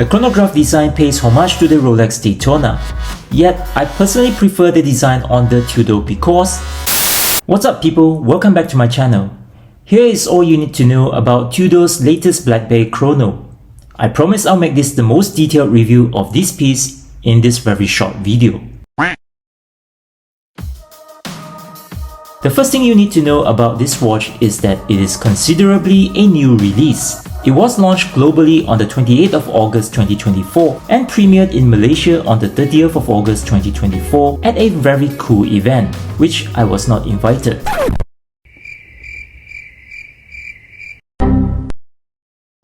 The chronograph design pays homage to the Rolex Daytona, yet I personally prefer the design on the Tudor because... What's up people, welcome back to my channel. Here is all you need to know about Tudor's latest Black Bay Chrono. I promise I'll make this the most detailed review of this piece in this very short video. The first thing you need to know about this watch is that it is considerably a new release. It was launched globally on the 28th of August 2024 and premiered in Malaysia on the 30th of August 2024 at a very cool event, which I was not invited.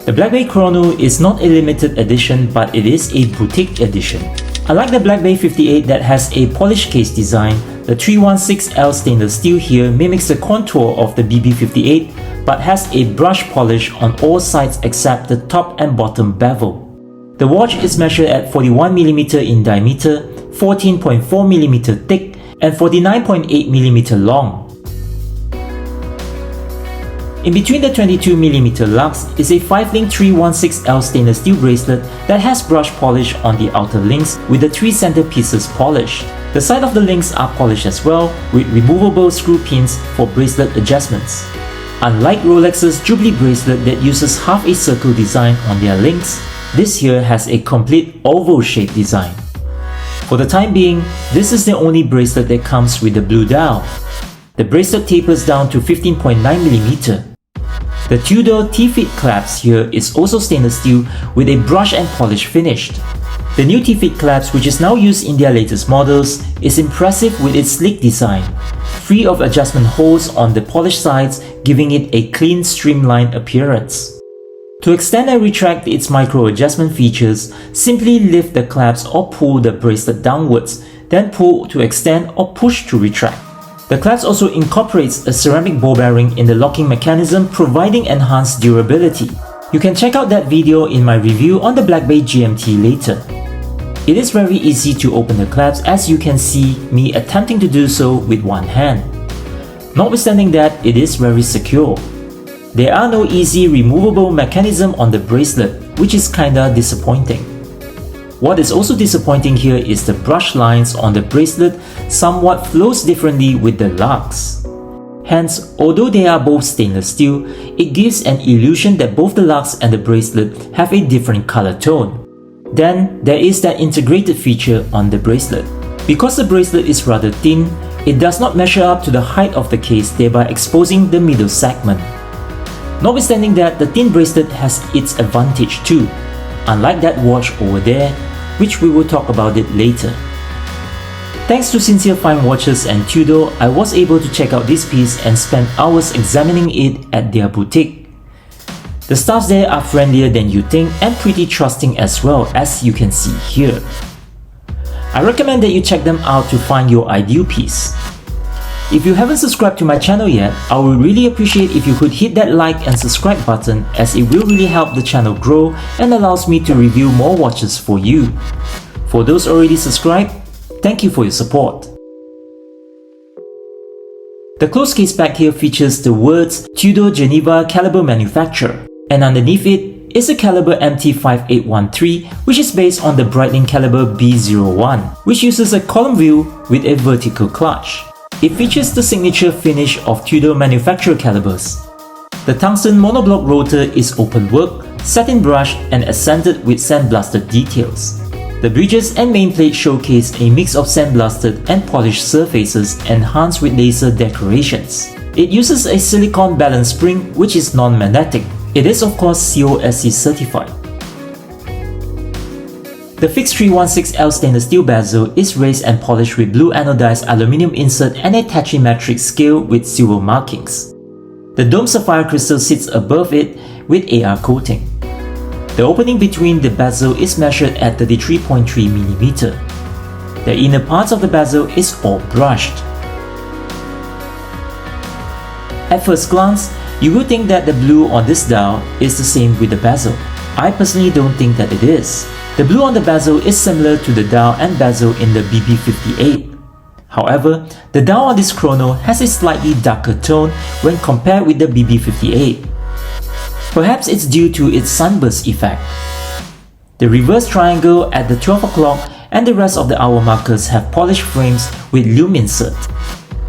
The Black Bay Chrono is not a limited edition, but it is a boutique edition. Unlike the Black Bay 58 that has a polished case design, the 316L stainless steel here mimics the contour of the BB58 but has a brush polish on all sides except the top and bottom bevel. The watch is measured at 41mm in diameter, 14.4mm thick, and 49.8mm long. In between the 22mm lugs is a 5-link 316L stainless steel bracelet that has brush polish on the outer links with the 3 center pieces polished. The side of the links are polished as well with removable screw pins for bracelet adjustments. Unlike Rolex's Jubilee bracelet that uses half a circle design on their links, this here has a complete oval shaped design. For the time being, this is the only bracelet that comes with the blue dial. The bracelet tapers down to 15.9mm. The Tudor T-fit clasp here is also stainless steel with a brush and polish finished. The new T-fit clasp, which is now used in their latest models, is impressive with its sleek design, free of adjustment holes on the polished sides, giving it a clean, streamlined appearance. To extend and retract its micro adjustment features, simply lift the clasp or pull the bracelet downwards, then pull to extend or push to retract. The clasp also incorporates a ceramic ball bearing in the locking mechanism, providing enhanced durability. You can check out that video in my review on the Black Bay GMT later. It is very easy to open the clasp, as you can see me attempting to do so with one hand. Notwithstanding that, it is very secure. There are no easy removable mechanism on the bracelet, which is kinda disappointing. What is also disappointing here is the brush lines on the bracelet somewhat flows differently with the lugs. Hence, although they are both stainless steel, it gives an illusion that both the lugs and the bracelet have a different color tone. Then, there is that integrated feature on the bracelet. Because the bracelet is rather thin, it does not measure up to the height of the case, thereby exposing the middle segment. Notwithstanding that, the thin bracelet has its advantage too, unlike that watch over there, which we will talk about it later. Thanks to Sincere Fine Watches and Tudor, I was able to check out this piece and spend hours examining it at their boutique. The staffs there are friendlier than you think and pretty trusting as well, as you can see here. I recommend that you check them out to find your ideal piece. If you haven't subscribed to my channel yet, I would really appreciate if you could hit that like and subscribe button, as it will really help the channel grow and allows me to review more watches for you. For those already subscribed, thank you for your support. The closed case back here features the words Tudor Geneva Caliber Manufacturer, and underneath it is a caliber MT5813, which is based on the breitling caliber B01, which uses a column view with a vertical clutch. It features the signature finish of Tudor manufacturer calibers. The tungsten monoblock rotor is open work, satin brushed and accented with sandblasted details. The bridges and main plate showcase a mix of sandblasted and polished surfaces enhanced with laser decorations. It uses a silicone balance spring which is non-magnetic. It is of course COSC certified. The fixed 316L stainless steel bezel is raised and polished with blue anodized aluminum insert and a tachymetric scale with silver markings. The dome sapphire crystal sits above it with AR coating. The opening between the bezel is measured at 33.3mm. The inner part of the bezel is all brushed. At first glance, you will think that the blue on this dial is the same with the bezel. I personally don't think that it is. The blue on the bezel is similar to the dial and bezel in the BB58. However, the dial on this Chrono has a slightly darker tone when compared with the BB58. Perhaps it's due to its sunburst effect. The reverse triangle at the 12 o'clock and the rest of the hour markers have polished frames with lume insert.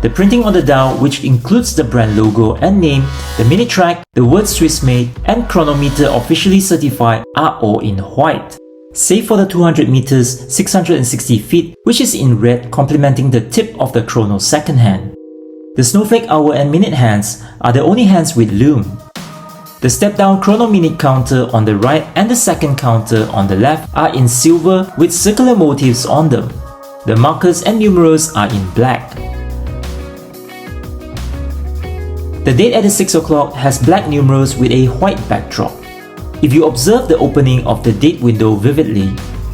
The printing on the dial, which includes the brand logo and name, the minute track, the word Swiss made, and chronometer officially certified are all in white. Save for the 200 meters, 660 feet, which is in red, complementing the tip of the Chrono second hand. The snowflake hour and minute hands are the only hands with lume. The step-down Chrono minute counter on the right and the second counter on the left are in silver with circular motifs on them. The markers and numerals are in black. The date at the 6 o'clock has black numerals with a white backdrop. If you observe the opening of the date window vividly,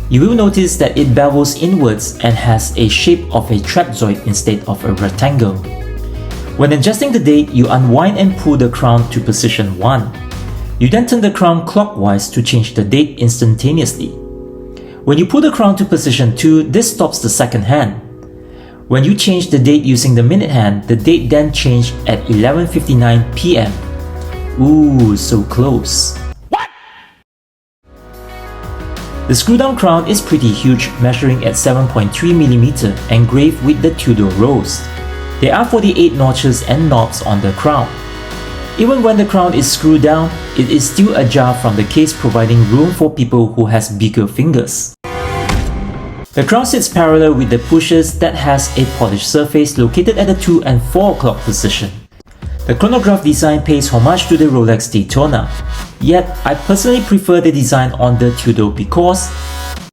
you will notice that it bevels inwards and has a shape of a trapezoid instead of a rectangle. When adjusting the date, you unwind and pull the crown to position 1. You then turn the crown clockwise to change the date instantaneously. When you pull the crown to position 2, this stops the second hand. When you change the date using the minute hand, the date then changed at 11:59 PM. Ooh, so close. What? The screw-down crown is pretty huge, measuring at 7.3mm, engraved with the Tudor rose. There are 48 notches and knobs on the crown. Even when the crown is screwed down, it is still ajar from the case, providing room for people who has bigger fingers. The crown sits parallel with the pushers that has a polished surface located at the 2 and 4 o'clock position. The chronograph design pays homage to the Rolex Daytona, yet I personally prefer the design on the Tudor because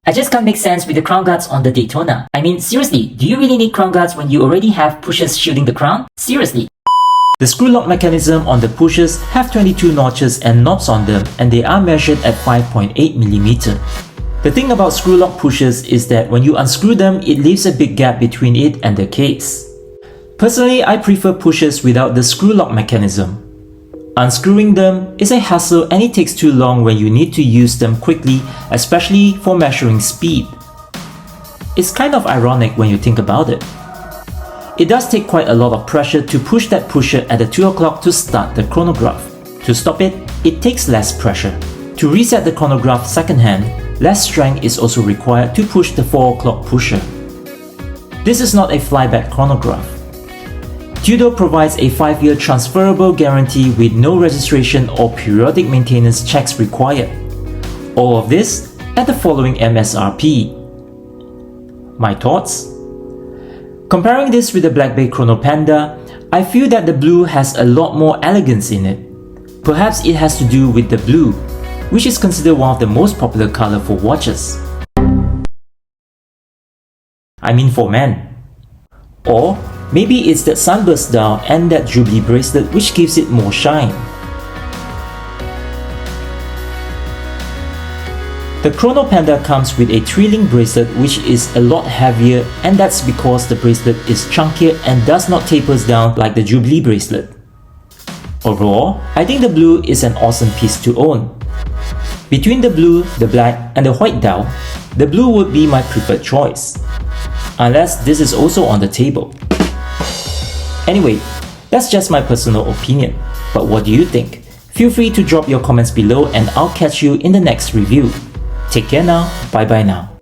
I just can't make sense with the crown guards on the Daytona. I mean, seriously, do you really need crown guards when you already have pushers shielding the crown? Seriously. The screw lock mechanism on the pushers have 22 notches and knobs on them, and they are measured at 5.8mm. The thing about screw lock pushers is that when you unscrew them, it leaves a big gap between it and the case. Personally, I prefer pushers without the screw lock mechanism. Unscrewing them is a hassle and it takes too long when you need to use them quickly, especially for measuring speed. It's kind of ironic when you think about it. It does take quite a lot of pressure to push that pusher at the 2 o'clock to start the chronograph. To stop it, it takes less pressure. To reset the chronograph second hand, less strength is also required to push the 4 o'clock pusher. This is not a flyback chronograph. Tudor provides a 5-year transferable guarantee with no registration or periodic maintenance checks required. All of this at the following MSRP. My thoughts? Comparing this with the Black Bay Chrono Panda, I feel that the blue has a lot more elegance in it. Perhaps it has to do with the blue, which is considered one of the most popular color for watches. I mean for men. Or maybe it's that sunburst dial and that Jubilee bracelet which gives it more shine. The Chrono Panda comes with a 3-link bracelet which is a lot heavier, and that's because the bracelet is chunkier and does not tapers down like the Jubilee bracelet. Overall, I think the blue is an awesome piece to own. Between the blue, the black, and the white dial, the blue would be my preferred choice. Unless this is also on the table. Anyway, that's just my personal opinion. But what do you think? Feel free to drop your comments below and I'll catch you in the next review. Take care now, bye bye now.